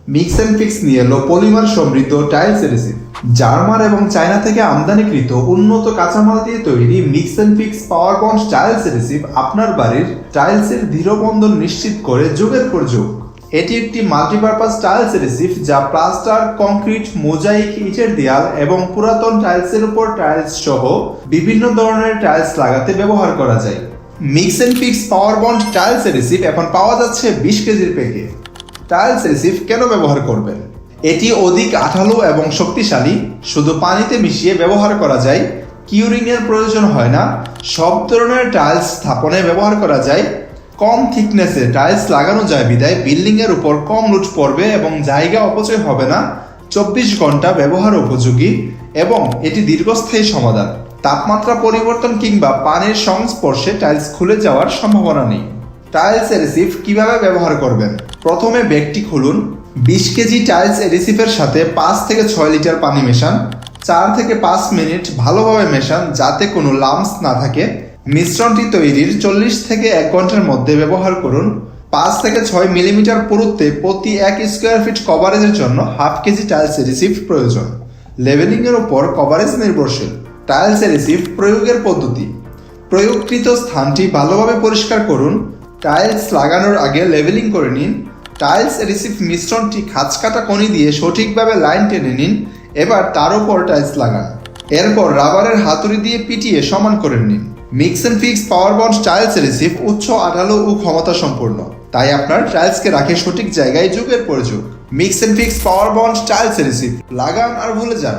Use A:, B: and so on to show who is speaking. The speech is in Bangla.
A: মিক্স অ্যান্ড ফিক্স নিয়ে এলো পলিমার সমৃদ্ধ টাইলস এডিসিভ। জার্মান এবং চায়না থেকে আমদানিকৃত উন্নত কাঁচামাল দিয়ে তৈরি mix and fix power bond tiles adhesive আপনার বাড়ির টাইলসের দৃঢ় বন্ধন নিশ্চিত করে যুগের পর যুগ। এটি একটি মাল্টিপারপাস টাইলস এডিসিভ যা প্লাস্টার, কংক্রিট, মোজাইক, ইটের দেয়াল এবং পুরাতন টাইলসের উপর টাইলস সহ বিভিন্ন ধরনের টাইলস লাগাতে ব্যবহার করা যায়। Mix and fix power bond tiles adhesive এখন পাওয়া যাচ্ছে 20 কেজির প্যাকে। টাইলস এডিসিভ কেন ব্যবহার করবেন? এটি অধিক আঠালো এবং শক্তিশালী, শুধু পানিতে মিশিয়ে ব্যবহার করা যায়, কিউরিং এর প্রয়োজন হয় না, সব ধরনের টাইলস স্থাপনে ব্যবহার করা যায়, কম থিকনেসে টাইলস লাগানো যায় বিধায় বিল্ডিং এর উপর কম লোড পড়বে এবং জায়গা অপচয় হবে না, 24 ঘন্টা ব্যবহার উপযোগী এবং এটি দীর্ঘস্থায়ী সমাধান। তাপমাত্রা পরিবর্তন কিংবা পানির সংস্পর্শে টাইলস খুলে যাওয়ার সম্ভাবনা নেই। টাইলস এডিসিভ কিভাবে ব্যবহার করবেন? প্রথমে ব্যাগটি খুলুন। 20 কেজি টাইলস এডিসিভের সাথে 5 থেকে 6 লিটার পানি মেশান। 4 থেকে 5 মিনিট ভালোভাবে মেশান যাতে কোনো লাম্পস না থাকে। মিশ্রণটি তৈরির 40 থেকে 1 ঘন্টার মধ্যে ব্যবহার করুন। 5 থেকে 6 মিলিমিটার পুরুত্বে প্রতি 1 স্কোয়ার ফিট কভারেজের জন্য হাফ কেজি টাইলস এডিসিভ প্রয়োজন। লেভেলিং এর উপর কভারেজ নির্ভরশীল। টাইলস এডিসিভ প্রয়োগের পদ্ধতি: প্রয়োগকৃত স্থানটি ভালোভাবে পরিষ্কার করুন। টাইলস লাগানোর আগে লেভেলিং করে নিন। টাইলস এডিসিভ মিশ্রণটি খাঁজকাটা কনি দিয়ে সঠিকভাবে লাইন টেনে নিন। এবার তার উপর টাইলস লাগান। এরপর রাবারের হাতুড়ি দিয়ে পিটিয়ে সমান করে নিন। Mix and fix power bond tiles adhesive উচ্চ আঠালো ও ক্ষমতা সম্পন্ন, তাই আপনার টাইলসকে রাখে সঠিক জায়গায় যুগের পর যুগ। Mix and fix power bond tiles adhesive লাগান আর ভুলে যান।